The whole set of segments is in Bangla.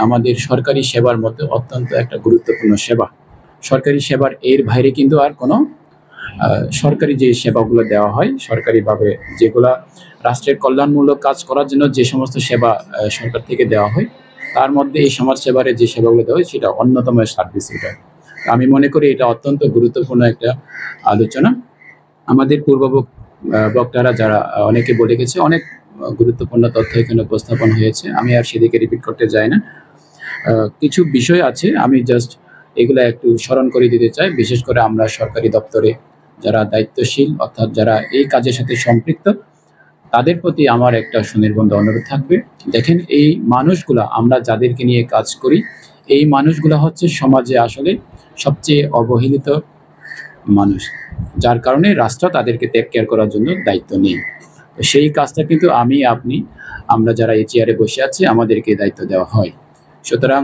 আমাদের সরকারি সেবার মধ্যে অত্যন্ত একটা গুরুত্বপূর্ণ সেবা। সরকারি সেবার এর বাইরে কিন্তু আর কোনো সরকারি যে সেবাগুলো দেওয়া হয়, সরকারিভাবে যেগুলা রাষ্ট্রের কল্যাণমূলক কাজ করার জন্য যে সমস্ত সেবা সরকার থেকে দেওয়া হয়, তার মধ্যে এই সমাজ সেবারে যে সেবাগুলো দেওয়া হয় সেটা অন্যতম সার্ভিস এটা। আমি মনে করি এটা অত্যন্ত গুরুত্বপূর্ণ একটা আলোচনা। আমাদের বক্তারা যারা অনেকে বলে গেছে, অনেক গুরুত্বপূর্ণ তথ্য এখানে উপস্থাপন হয়েছে। আমি আর সেদিকে রিপিট করতে চাই না। কিছু বিষয় আছে আমি জাস্ট এগুলা একটু স্মরণ করে দিতে চাই। বিশেষ করে আমরা সরকারি দপ্তরে যারা দায়িত্বশীল অর্থাৎ যারা এই কাজের সাথে সম্পৃক্ত, তাদের প্রতি আমার একটা সুনির্বন্ধ অনুরোধ থাকবে। দেখেন, এই মানুষগুলা আমরা যাদেরকে নিয়ে কাজ করি, এই মানুষগুলা হচ্ছে সমাজে আসলে সবচেয়ে অবহেলিত মানুষ, যার কারণে রাষ্ট্র তাদেরকে টেক কেয়ার করার জন্য দায়িত্ব নেই। তো সেই কাজটা কিন্তু আমরা যারা এই চেয়ারে বসে আছি আমাদেরকে দায়িত্ব দেওয়া হয়। সুতরাং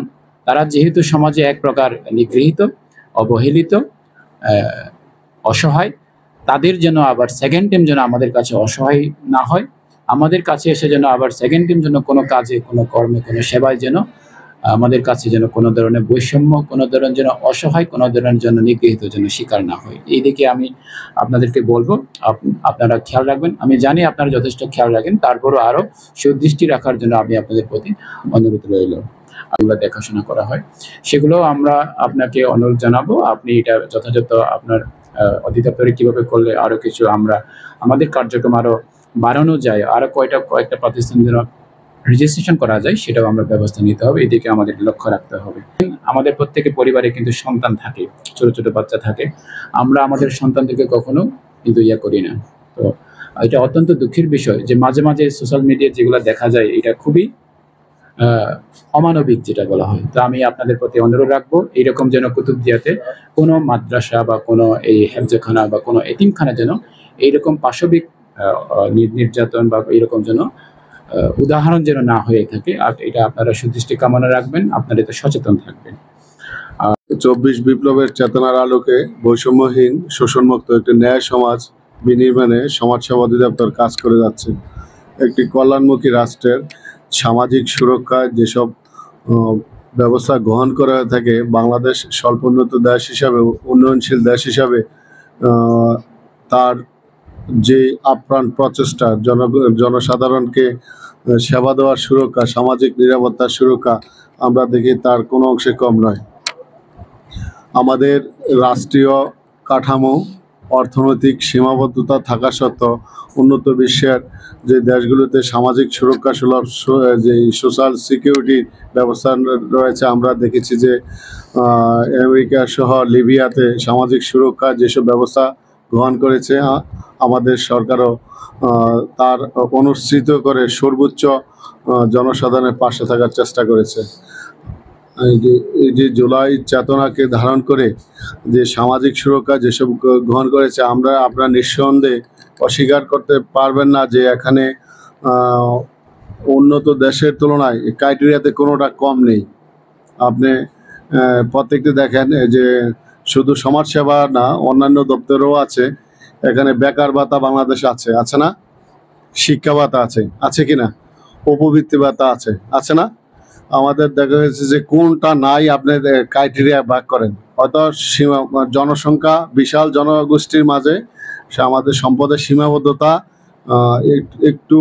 তারা যেহেতু সমাজে এক প্রকার নিগৃহীত, অবহেলিত, অসহায়, তাদের যেন আবার সেকেন্ড টাইম যেন আমাদের কাছে অসহায় না হয়, আমাদের কাছে এসে যেন আবার সেকেন্ড টাইম যেন কোনো কাজে, কোনো কর্মে, কোনো সেবায় যেন আমাদের কাছে যেন কোনো ধরনের বৈষম্য, কোনো ধরনের যেন অসহায়, কোনো ধরনের যেন নিগৃহীত যেন শিকার না হয়। এই দিকে আমি আপনাদেরকে বলবো, আপনারা খেয়াল রাখবেন। আমি জানি আপনারা যথেষ্ট খেয়াল রাখেন, তারপরও আরো সুদৃষ্টি রাখার জন্য আমি আপনাদের প্রতি অনুরোধ রইল। এগুলো দেখাশোনা করা হয়, সেগুলো আমরা আপনাকে অনুরোধ জানাবো। আপনি এটা যথাযথ আপনার অধিদপ্তরে কিভাবে করলে আরো কিছু আমাদের কার্যক্রম আরো বাড়ানো যায়, আরো কয়েকটা প্রতিষ্ঠান যেন রেজিস্ট্রেশন করা যায়, সেটাও আমরা ব্যবস্থা নিতে হবে। এদিকে আমাদের লক্ষ্য রাখতে হবে। আমাদের প্রত্যেকের পরিবারে কিন্তু সন্তান থাকে, ছোট ছোট বাচ্চা থাকে। আমরা আমাদের সন্তানদেরকে কখনো কিন্তু করি না। তো এটা অত্যন্ত দুঃখের বিষয় যে মাঝে মাঝে সোশ্যাল মিডিয়ায় যেগুলো দেখা যায়, এটা খুবই অমানবিক যেটা বলা হয়। তো আমি আপনাদের প্রতি অনুরোধ রাখবো, এইরকম যেন কুতুবদিয়াতে কোনো মাদ্রাসা বা কোনো এই হেফজখানা বা কোনো এতিমখানা যেন এইরকম পাশবিক নির্যাতন বা এইরকম যেন উদাহরণ যেন না হয়ে থাকে। আর এটা আপনারা সুদৃষ্টি কামনা রাখবেন, আপনারা এতে সচেতন থাকবেন। 24 বিপ্লবের চেতনার আলোকে বৈষম্যহীন, শোষণমুক্ত একটি ন্যায় সমাজ বিনির্মাণে সমাজসেবা অধিদপ্তর কাজ করে যাচ্ছে। একটি কল্যাণমুখী রাষ্ট্রের সামাজিক সুরক্ষায় যেসব ব্যবস্থা গ্রহণ করা হয়ে থাকে, বাংলাদেশ স্বল্পোন্নত দেশ হিসাবে, উন্নয়নশীল দেশ হিসাবে তার যে আপ্রাণ প্রচেষ্টা, জনসাধারণকে সেবা দেওয়ার সুরক্ষা, সামাজিক নিরাপত্তার সুরক্ষা, আমরা দেখি তার কোনো অংশে কম নয়। আমাদের রাষ্ট্রীয় কাঠামো, অর্থনৈতিক সীমাবদ্ধতা থাকা সত্ত্বেও উন্নত বিশ্বের যে দেশগুলোতে সামাজিক সুরক্ষা সুলভ যে সোশ্যাল সিকিউরিটি ব্যবস্থা রয়েছে, আমরা দেখেছি যে আমেরিকা সহ লিবিয়াতে সামাজিক সুরক্ষা যেসব ব্যবস্থা গ্রহণ করেছে, আমাদের সরকারও তার অনুসৃত করে সর্বোচ্চ জনসাধারণের পাশে থাকার চেষ্টা করেছে। এই যে জুলাই চেতনাকে ধারণ করে যে সামাজিক সুরক্ষা যেসব গ্রহণ করেছে, আপনারা নিঃসন্দেহে অস্বীকার করতে পারবেন না যে এখানে উন্নত দেশের তুলনায় ক্রাইটেরিয়াতে কোনোটা কম নেই। আপনি প্রত্যেকটি দেখেন যে শুধু সমাজসেবা না, অন্যান্য দপ্তরও আছে। এখানে বেকার ভাতা বাংলাদেশে আছে না? শিক্ষা ভাতা আছে কি না? উপবৃত্তি ভাতা আছে না? আমাদের দেখা গেছে যে কোনটা নাই আপনি ক্রাইটেরিয়া ভাগ করেন। হয়তো জনসংখ্যা বিশাল জনগোষ্ঠীর মাঝে আমাদের সম্পদের সীমাবদ্ধতা একটু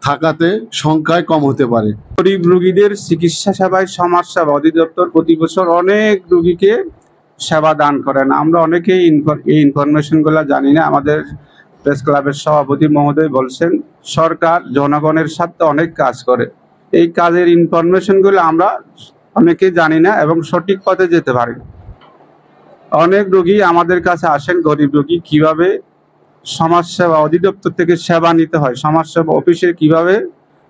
থাকাতে সংখ্যায় কম হতে পারে। গরিব রোগীদের চিকিৎসা সেবায় সমাজসেবা অধিদপ্তর প্রতি বছর অনেক রোগীকে সেবা দান করেন। আমরা অনেকেই এই ইনফরমেশনগুলো জানি না। আমাদের প্রেস ক্লাবের সভাপতি মহোদয় বলছেন সরকার জনগণের সাথে অনেক কাজ করে। এই কাজের ইনফরমেশনগুলো আমরা অনেকেই জানি না এবং সঠিক পথে যেতে পারি। অনেক রোগী আমাদের কাছে আসেন, গরিব রোগী, কিভাবে সমাজসেবা অধিদপ্তর থেকে সেবা নিতে হয়, সমাজসেবা অফিসে কিভাবে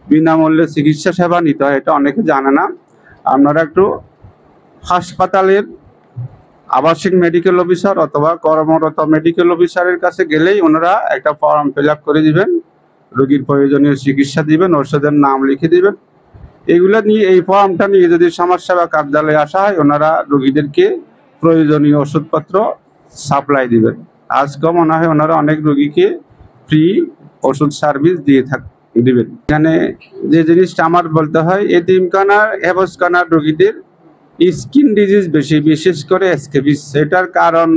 বিনামূল্যে চিকিৎসা সেবা নিতে হয়, এটা অনেকে জানে না। আপনারা একটু হাসপাতালের আবাসিক মেডিকেল অফিসার অথবা কর্মরত মেডিকেল অফিসারের কাছে গেলেই ওনারা একটা ফর্ম ফিল আপ করে দিবেন, রোগীর প্রয়োজনীয় চিকিৎসা দিবেন, ওষুধের নাম লিখে দিবেন। এগুলো নিয়ে, এই ফর্মটা নিয়ে যদি সমাজসেবা কার্যালয়ে আসা হয়, ওনারা রোগীদেরকে প্রয়োজনীয় ওষুধপত্র সাপ্লাই দিবেন। আজকে মনে হয় ওনারা অনেক রোগীকে ফ্রি ওষুধ সার্ভিস দিয়ে থাকে। দিবেন। এখানে যে জিনিসটা আমার বলতে হয়, এতিমখানার হেফজখানার রোগীদের স্কিন ডিজিজ বেশি, বিশেষ করে স্ক্যাবিস। এটার কারণ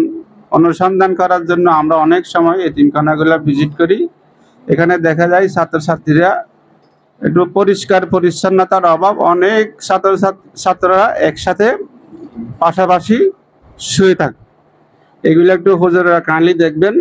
অনুসন্ধান করার জন্য আমরা অনেক সময় এতিমখানাগুলো ভিজিট করি। এখানে দেখা যায় ছাত্রছাত্রীরা একটু পরিষ্কার পরিচ্ছন্নতার অভাব, অনেক ছাত্ররা একসাথে পাশাপাশি শুয়ে থাকে। এগুলো একটু হুজুররা কাইন্ডলি দেখবেন।